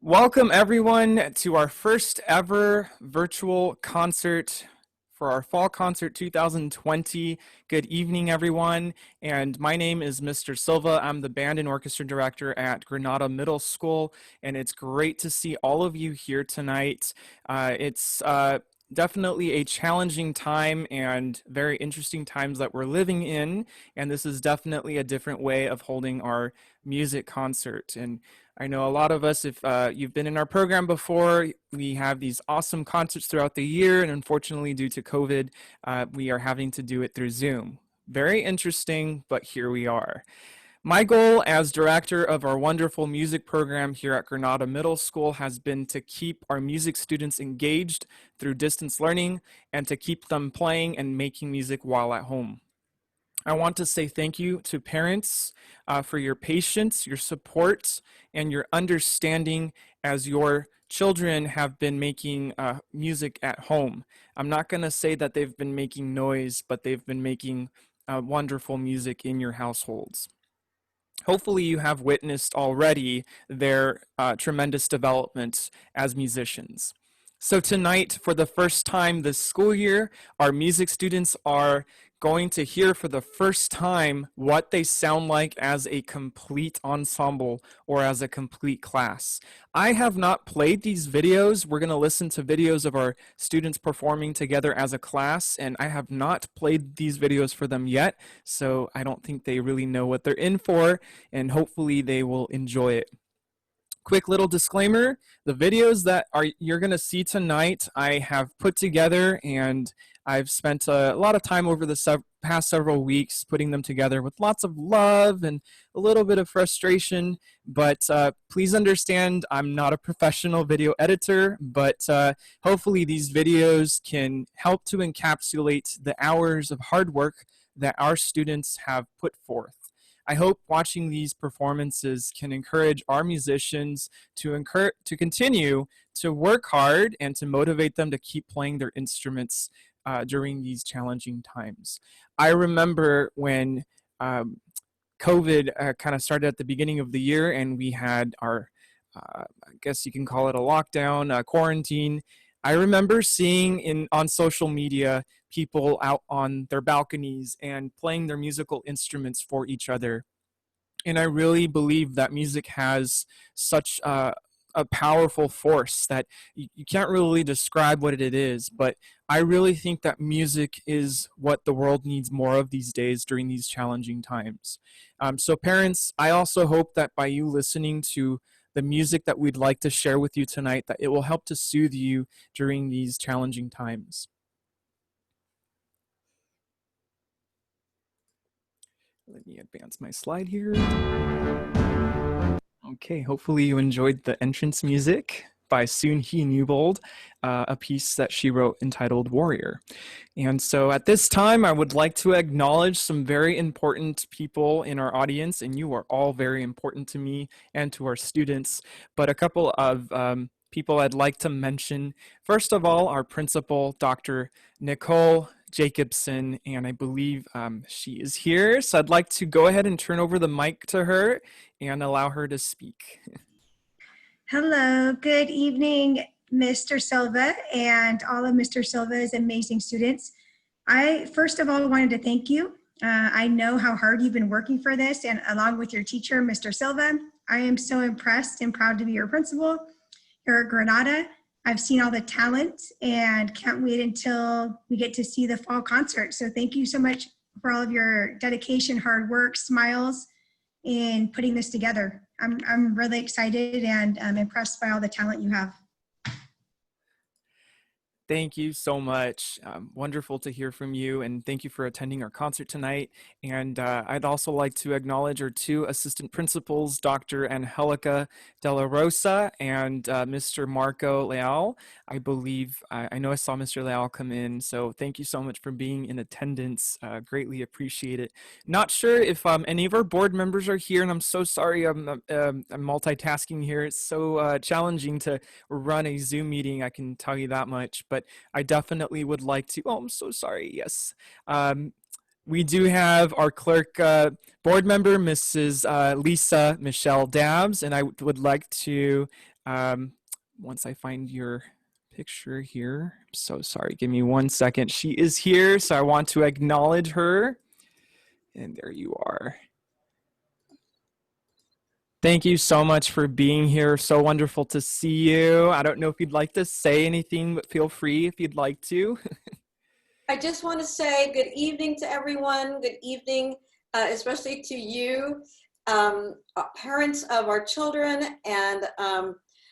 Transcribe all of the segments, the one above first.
Welcome everyone to our first ever virtual concert for our Fall Concert 2020. Good evening everyone, and my name is Mr. Silva. I'm the Band and Orchestra Director at Granada Middle School, and it's great to see all of you here tonight. It's definitely a challenging time and very interesting times that we're living in, and this is definitely a different way of holding our music concert. And I know a lot of us, if you've been in our program before, we have these awesome concerts throughout the year, and unfortunately due to COVID, we are having to do it through Zoom. Very interesting, but here we are. My goal as director of our wonderful music program here at Granada Middle School has been to keep our music students engaged through distance learning and to keep them playing and making music while at home. I want to say thank you to parents for your patience, your support, and your understanding as your children have been making music at home. I'm not going to say that they've been making noise, but they've been making wonderful music in your households. Hopefully you have witnessed already their tremendous development as musicians. So tonight, for the first time this school year, our music students are going to hear for the first time what they sound like as a complete ensemble or as a complete class. I have not played these videos. We're going to listen to videos of our students performing together as a class, and I have not played these videos for them yet, so I don't think they really know what they're in for, and hopefully they will enjoy it. Quick little disclaimer, the videos that you're going to see tonight I have put together, and I've spent a lot of time over the past several weeks putting them together with lots of love and a little bit of frustration, but please understand I'm not a professional video editor, but hopefully these videos can help to encapsulate the hours of hard work that our students have put forth. I hope watching these performances can encourage our musicians to continue to work hard and to motivate them to keep playing their instruments during these challenging times. I remember when COVID kind of started at the beginning of the year, and we had our, I guess you can call it a lockdown, quarantine. I remember seeing on social media people out on their balconies and playing their musical instruments for each other. And I really believe that music has such a powerful force that you can't really describe what it is, but I really think that music is what the world needs more of these days during these challenging times. So parents, I also hope that by you listening to the music that we'd like to share with you tonight, that it will help to soothe you during these challenging times. Let me advance my slide here. Okay, hopefully you enjoyed the entrance music by Soon Hee Newbold, a piece that she wrote entitled Warrior. And so at this time, I would like to acknowledge some very important people in our audience, and you are all very important to me and to our students, but a couple of people I'd like to mention. First of all, our principal, Dr. Nicole Jacobson, and I believe she is here. So I'd like to go ahead and turn over the mic to her and allow her to speak. Hello, good evening, Mr. Silva and all of Mr. Silva's amazing students. I first of all wanted to thank you. I know how hard you've been working for this, and along with your teacher, Mr. Silva, I am so impressed and proud to be your principal here at Granada. I've seen all the talent and can't wait until we get to see the fall concert. So thank you so much for all of your dedication, hard work, smiles in putting this together. I'm really excited and I'm impressed by all the talent you have. Thank you so much. Wonderful to hear from you, and thank you for attending our concert tonight. And I'd also like to acknowledge our two assistant principals, Dr. Angelica De La Rosa and Mr. Marco Leal. I believe, I know I saw Mr. Leal come in, so thank you so much for being in attendance. Greatly appreciate it. Not sure if any of our board members are here, and I'm so sorry I'm multitasking here. It's so challenging to run a Zoom meeting, I can tell you that much. But I definitely would like to, oh, I'm so sorry, yes. We do have our clerk board member, Mrs. Lisa Michelle Dabbs, and I would like to, once I find your picture here, I'm so sorry, give me 1 second. She is here, so I want to acknowledge her. And there you are. Thank you so much for being here. So wonderful to see you. I don't know if you'd like to say anything, but feel free if you'd like to. I just want to say good evening to everyone. Good evening, especially to you, parents of our children. And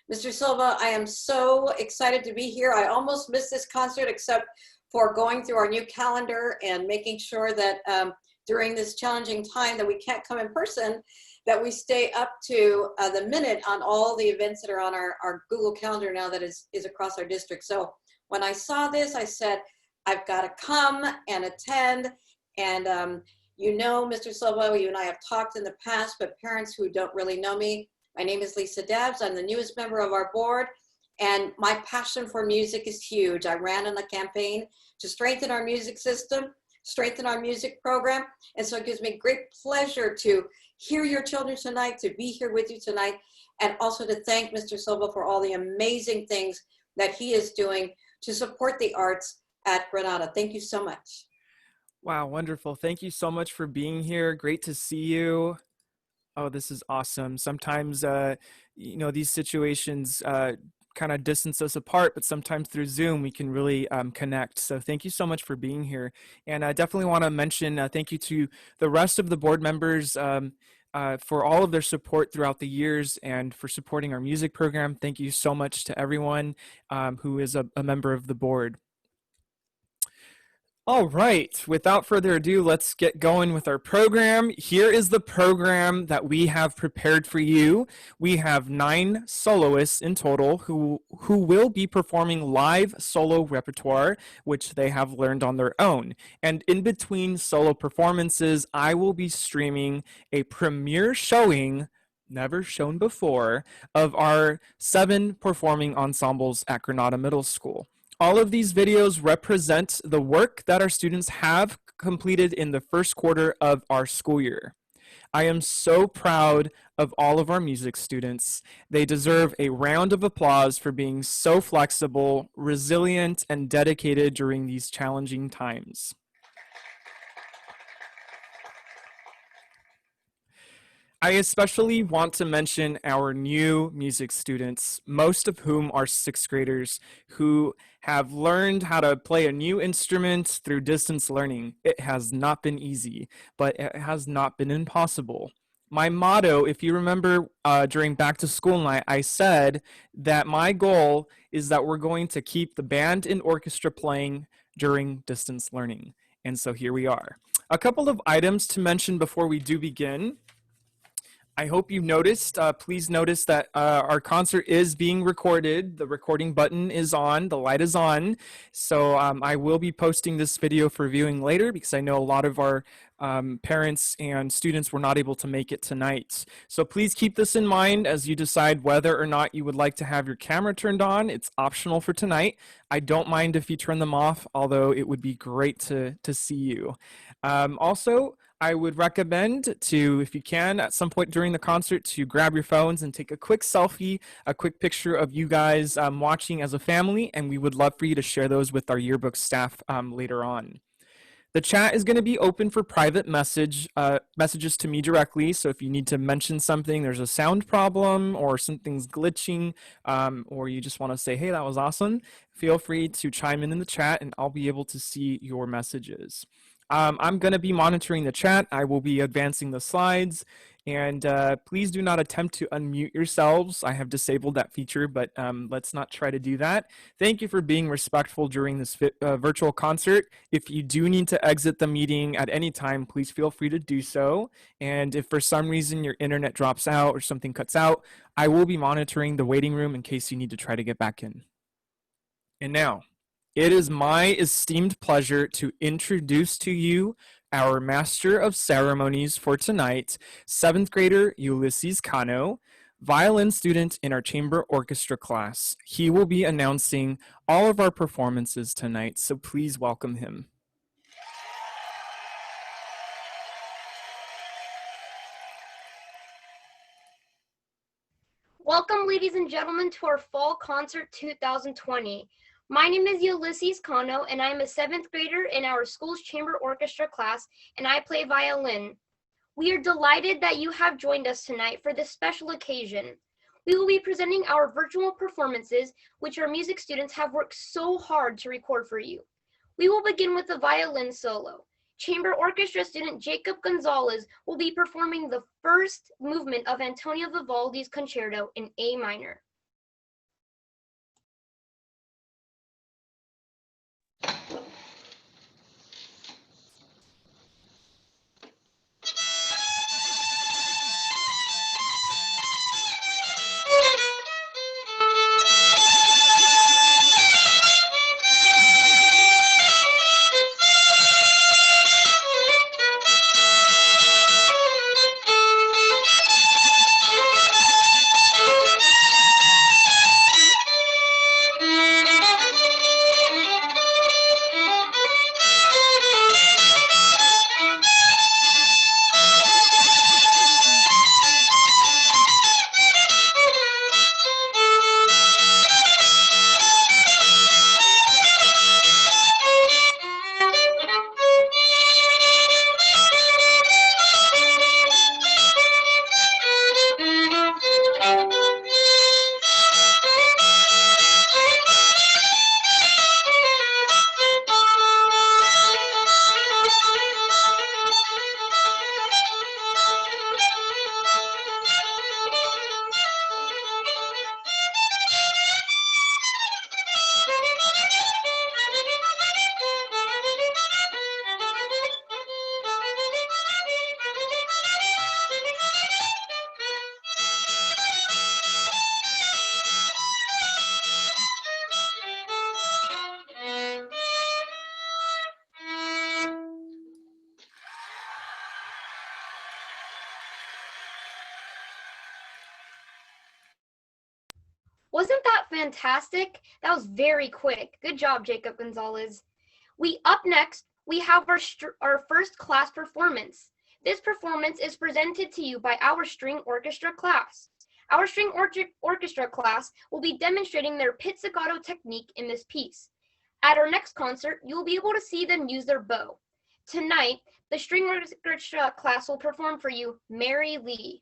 Mr. Silva, I am so excited to be here. I almost missed this concert except for going through our new calendar and making sure that during this challenging time that we can't come in person, that we stay up to the minute on all the events that are on our Google Calendar now that is across our district. So when I saw this, I said, I've got to come and attend. And you know, Mr. Silva, you and I have talked in the past, but parents who don't really know me, my name is Lisa Dabbs. I'm the newest member of our board, and my passion for music is huge. I ran on a campaign to strengthen our music system, strengthen our music program. And so it gives me great pleasure to hear your children tonight, to be here with you tonight, and also to thank Mr. Silva for all the amazing things that he is doing to support the arts at Granada. Thank you so much. Wow, wonderful. Thank you so much for being here. Great to see you. Oh, this is awesome. Sometimes, you know, these situations kind of distance us apart, but sometimes through Zoom we can really connect. So thank you so much for being here. And I definitely want to mention thank you to the rest of the board members for all of their support throughout the years and for supporting our music program. Thank you so much to everyone who is a member of the board. All right, without further ado, let's get going with our program. Here is the program that we have prepared for you. We have 9 soloists in total who will be performing live solo repertoire, which they have learned on their own. And in between solo performances, I will be streaming a premiere showing, never shown before, of our 7 performing ensembles at Granada Middle School. All of these videos represent the work that our students have completed in the first quarter of our school year. I am so proud of all of our music students. They deserve a round of applause for being so flexible, resilient, and dedicated during these challenging times. I especially want to mention our new music students, most of whom are 6th graders who have learned how to play a new instrument through distance learning. It has not been easy, but it has not been impossible. My motto, if you remember during back to school night, I said that my goal is that we're going to keep the band and orchestra playing during distance learning. And so here we are. A couple of items to mention before we do begin. I hope you noticed, please notice that our concert is being recorded. The recording button is on, the light is on. So I will be posting this video for viewing later because I know a lot of our parents and students were not able to make it tonight. So please keep this in mind as you decide whether or not you would like to have your camera turned on. It's optional for tonight. I don't mind if you turn them off, although it would be great to see you. Also, I would recommend to, if you can, at some point during the concert, to grab your phones and take a quick selfie, a quick picture of you guys watching as a family, and we would love for you to share those with our yearbook staff later on. The chat is going to be open for private messages to me directly, so if you need to mention something, there's a sound problem or something's glitching, or you just want to say, hey, that was awesome, feel free to chime in the chat and I'll be able to see your messages. I'm going to be monitoring the chat. I will be advancing the slides, and please do not attempt to unmute yourselves. I have disabled that feature, but let's not try to do that. Thank you for being respectful during this virtual concert. If you do need to exit the meeting at any time, please feel free to do so. And if for some reason your internet drops out or something cuts out, I will be monitoring the waiting room in case you need to try to get back in. And now, it is my esteemed pleasure to introduce to you our Master of Ceremonies for tonight, 7th grader Ulysses Cano, violin student in our chamber orchestra class. He will be announcing all of our performances tonight, so please welcome him. Welcome, ladies and gentlemen, to our Fall Concert 2020. My name is Ulysses Cano, and I am a 7th grader in our school's chamber orchestra class, and I play violin. We are delighted that you have joined us tonight for this special occasion. We will be presenting our virtual performances, which our music students have worked so hard to record for you. We will begin with a violin solo. Chamber orchestra student Jacob Gonzalez will be performing the first movement of Antonio Vivaldi's concerto in A minor. Wasn't that fantastic? That was very quick. Good job, Jacob Gonzalez. Up next, we have our first class performance. This performance is presented to you by our string orchestra class. Our string orchestra class will be demonstrating their pizzicato technique in this piece. At our next concert, you will be able to see them use their bow. Tonight, the string orchestra class will perform for you Mary Lee.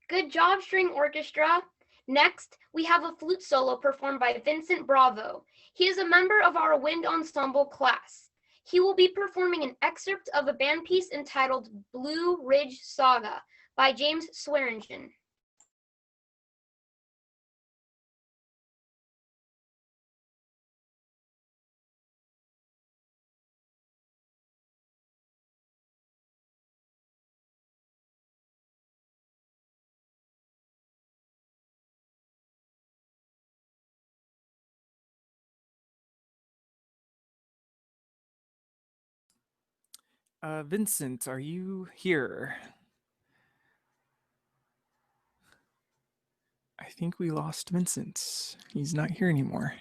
Good job, string orchestra. Next, we have a flute solo performed by Vincent Bravo. He is a member of our wind ensemble class. He will be performing an excerpt of a band piece entitled Blue Ridge Saga by James Swearingen. Vincent, are you here? I think we lost Vincent. He's not here anymore.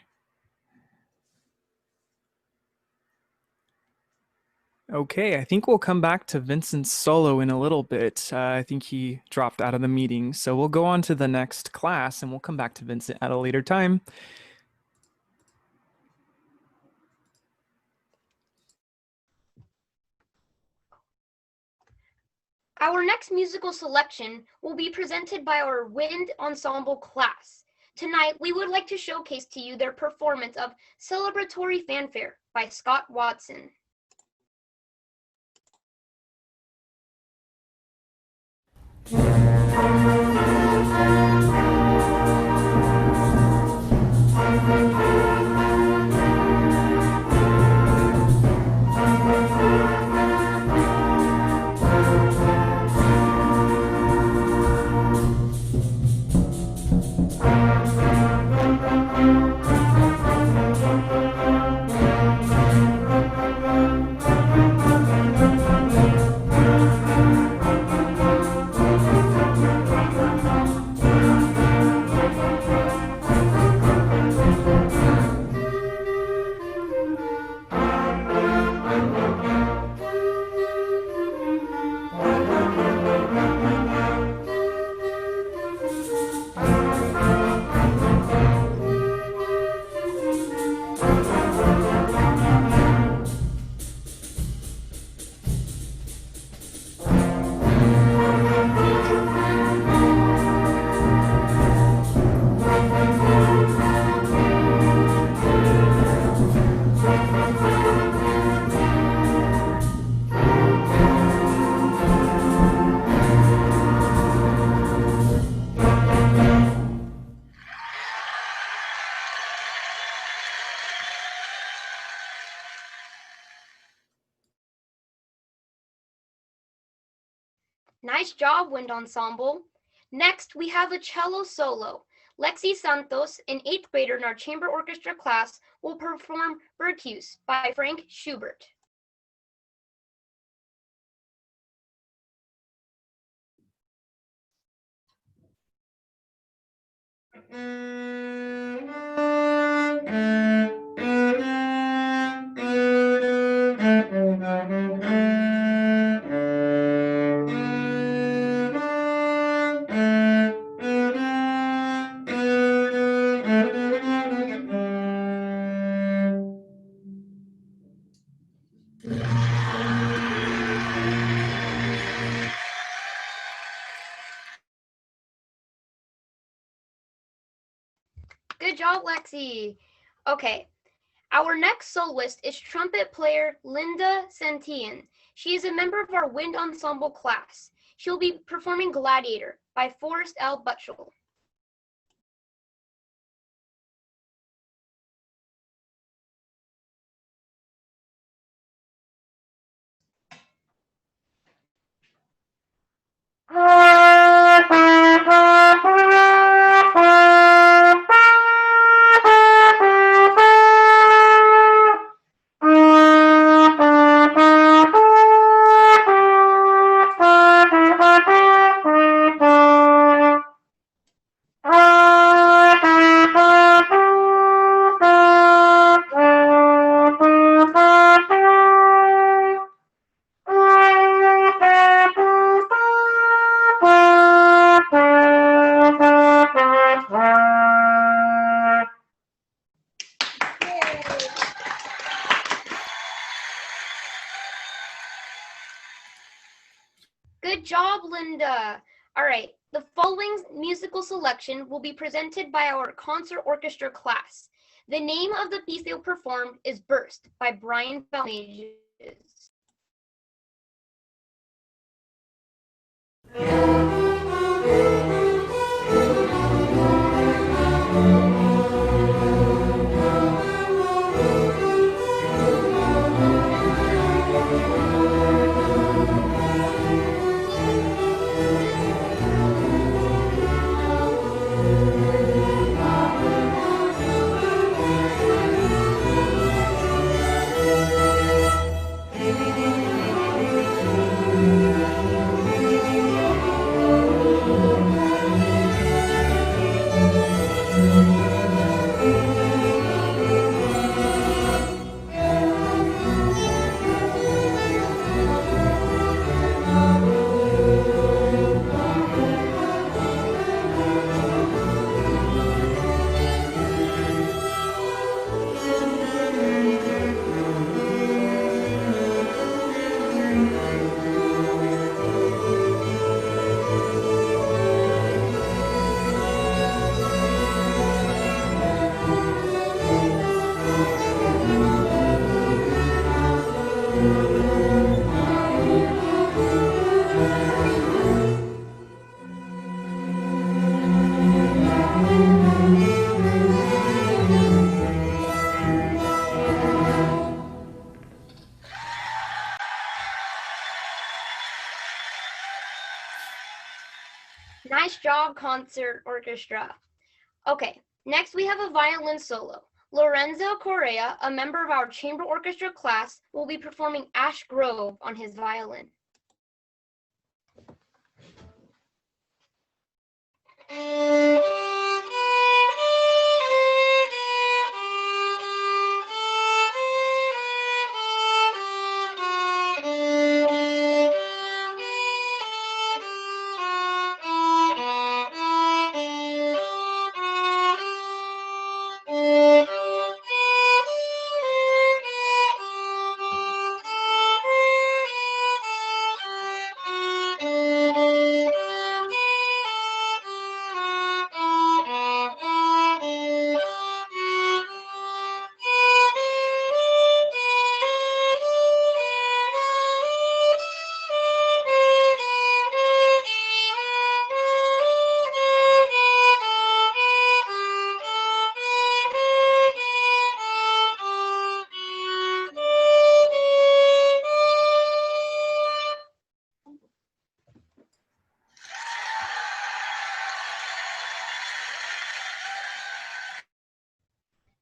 Okay, I think we'll come back to Vincent's solo in a little bit. I think he dropped out of the meeting. So we'll go on to the next class and we'll come back to Vincent at a later time. Our next musical selection will be presented by our wind ensemble class. Tonight, we would like to showcase to you their performance of Celebratory Fanfare by Scott Watson. Nice job, wind ensemble. Next, we have a cello solo. Lexi Santos, an 8th grader in our chamber orchestra class, will perform Berceuse by Frank Schubert. Good job, Lexi. Okay, our next soloist is trumpet player Linda Santillan. She is a member of our wind ensemble class. She'll be performing Gladiator by Forrest L. Butchell. Good job, Linda. All right, the following musical selection will be presented by our concert orchestra class. The name of the piece they'll perform is Burst by Brian Balmages. Nice job, concert orchestra. Okay, next we have a violin solo. Lorenzo Correa, a member of our chamber orchestra class, will be performing Ash Grove on his violin.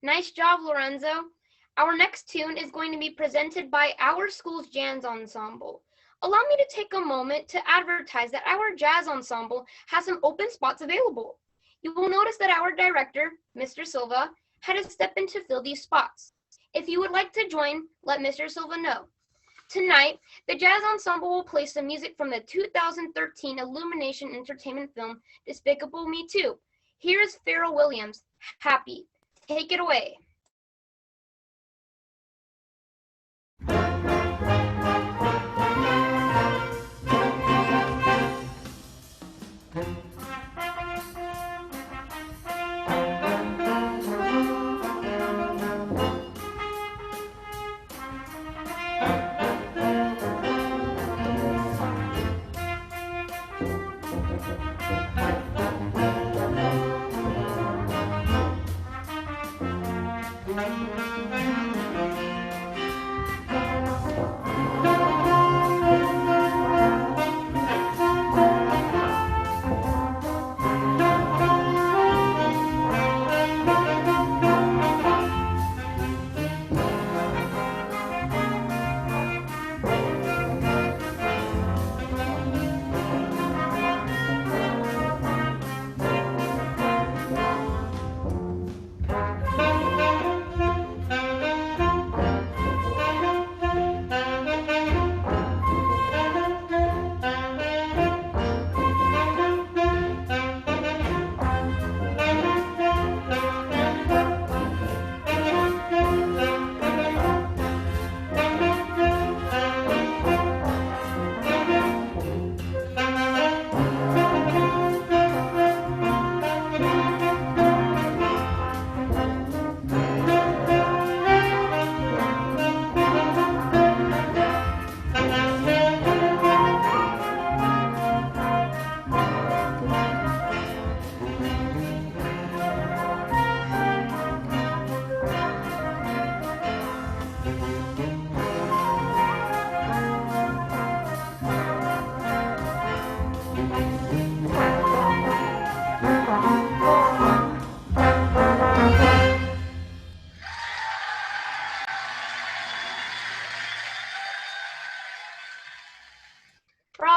Nice job, Lorenzo. Our next tune is going to be presented by our school's jazz ensemble. Allow me to take a moment to advertise that our jazz ensemble has some open spots available. You will notice that our director, Mr. Silva, had to step in to fill these spots. If you would like to join, let Mr. Silva know. Tonight, the jazz ensemble will play some music from the 2013 Illumination Entertainment film, Despicable Me 2. Here is Pharrell Williams, Happy. Take it away.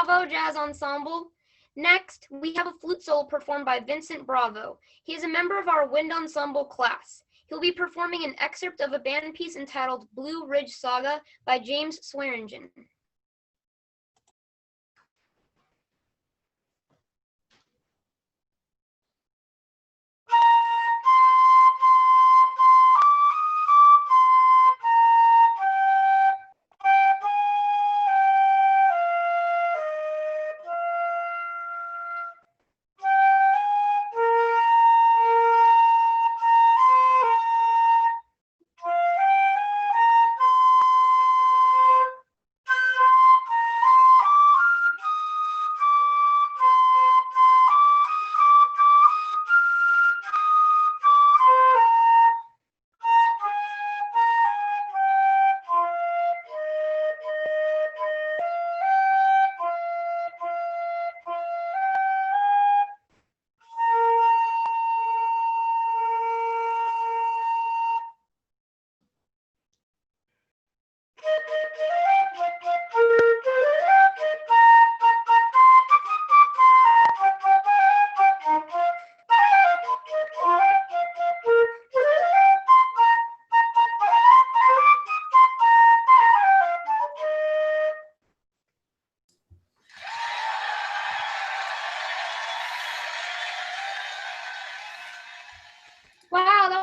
Bravo, Jazz Ensemble. Next, we have a flute solo performed by Vincent Bravo. He is a member of our wind ensemble class. He'll be performing an excerpt of a band piece entitled Blue Ridge Saga by James Swearingen.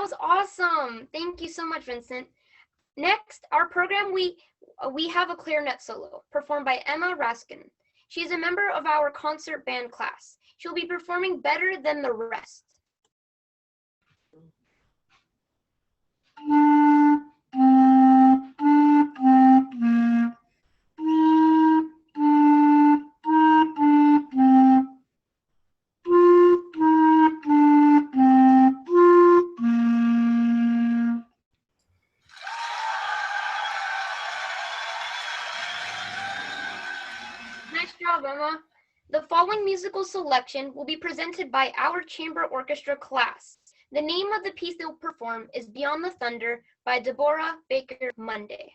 was awesome. Thank you so much, Vincent. Next, our program, we have a clarinet solo performed by Emma Raskin. She is a member of our concert band class. She'll be performing Better Than the Rest. Nice job, Emma. The following musical selection will be presented by our chamber orchestra class. The name of the piece they'll perform is Beyond the Thunder by Deborah Baker Monday.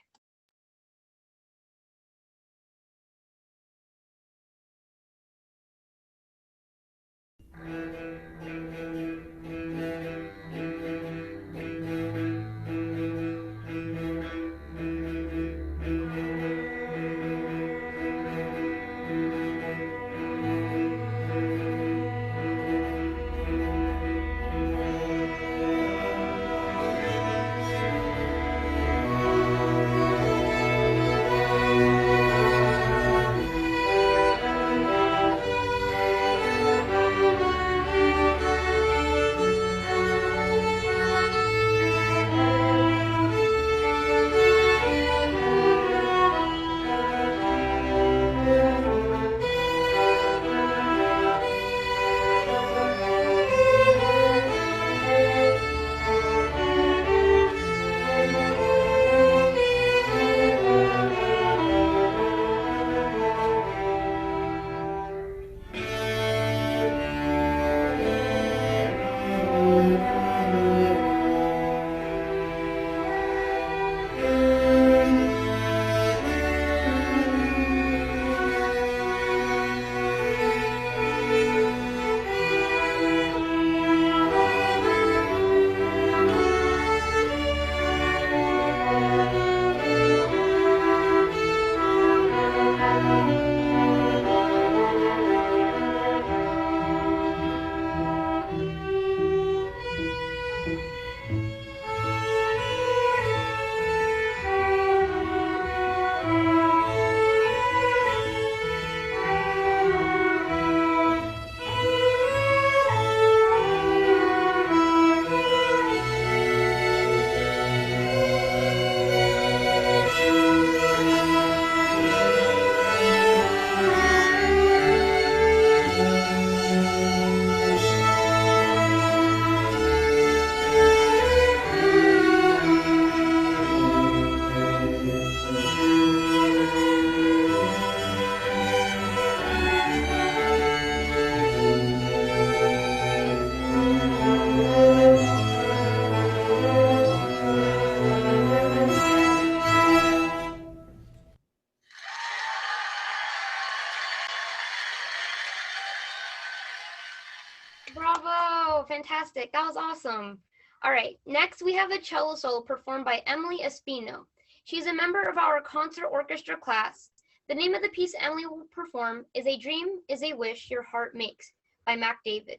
Bravo, fantastic, that was awesome. All right, next we have a cello solo performed by Emily Espino. She's a member of our concert orchestra class. The name of the piece Emily will perform is A Dream is a Wish Your Heart Makes by Mac David.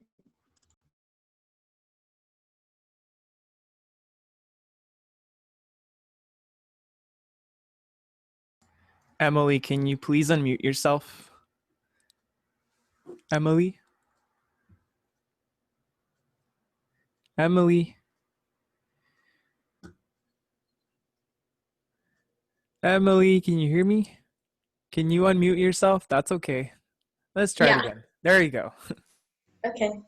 Emily, can you please unmute yourself? Emily? Emily? Emily, can you hear me? Can you unmute yourself? That's okay. Let's try it again. There you go. Okay.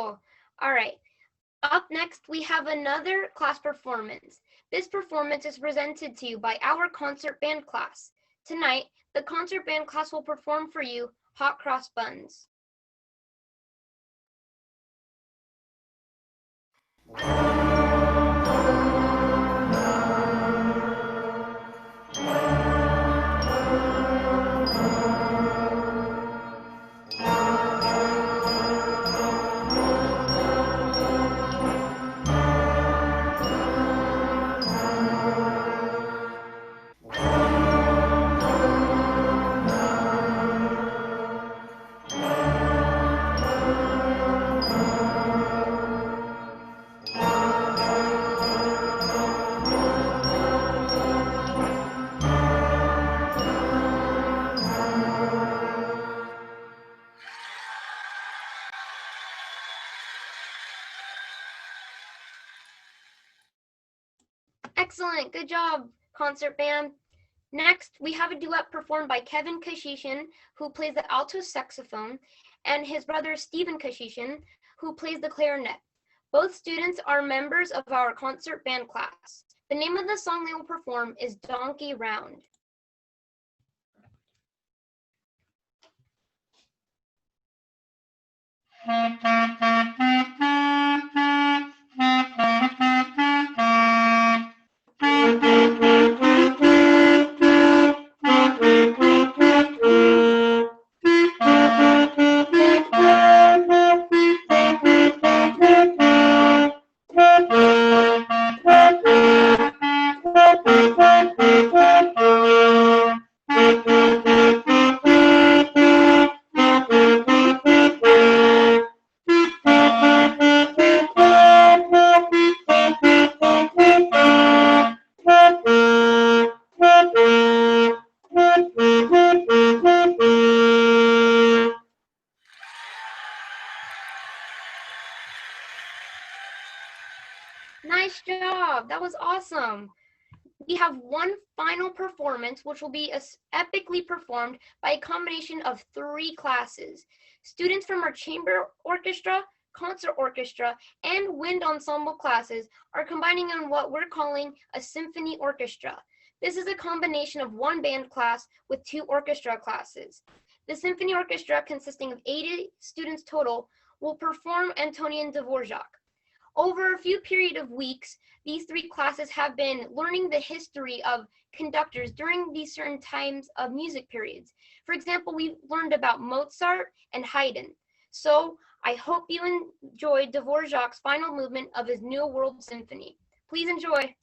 Cool. All right. Up next, we have another class performance. This performance is presented to you by our concert band class. Tonight, the concert band class will perform for you Hot Cross Buns. Excellent. Good job, concert band. Next, we have a duet performed by Kevin Kashishin, who plays the alto saxophone, and his brother Stephen Kashishin, who plays the clarinet. Both students are members of our concert band class. The name of the song they will perform is Donkey Round. Nice job. That was awesome. We have one final performance, which will be epically performed by a combination of 3 classes. Students from our chamber orchestra, concert orchestra, and wind ensemble classes are combining on what we're calling a symphony orchestra. This is a combination of 1 band class with 2 orchestra classes. The symphony orchestra, consisting of 80 students total, will perform Antonin Dvorak. Over a few period of weeks, these 3 classes have been learning the history of conductors during these certain times of music periods. For example, we learned about Mozart and Haydn. So I hope you enjoyed Dvorak's final movement of his New World Symphony. Please enjoy.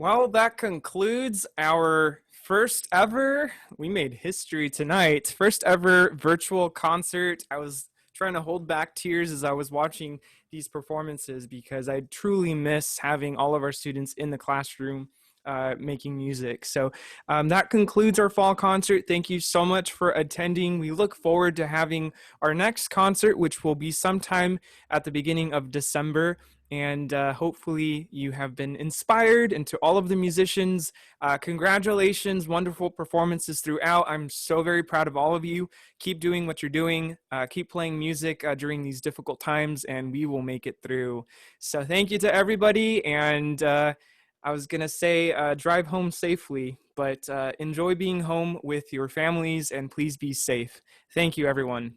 Well, that concludes our first ever, we made history tonight, first ever virtual concert. I was trying to hold back tears as I was watching these performances because I truly miss having all of our students in the classroom making music. So that concludes our fall concert. Thank you so much for attending. We look forward to having our next concert, which will be sometime at the beginning of December. And hopefully you have been inspired. And to all of the musicians, congratulations, wonderful performances throughout. I'm so very proud of all of you. Keep doing what you're doing. Keep playing music during these difficult times, and we will make it through. So thank you to everybody. And I was going to say drive home safely, but enjoy being home with your families, and please be safe. Thank you, everyone.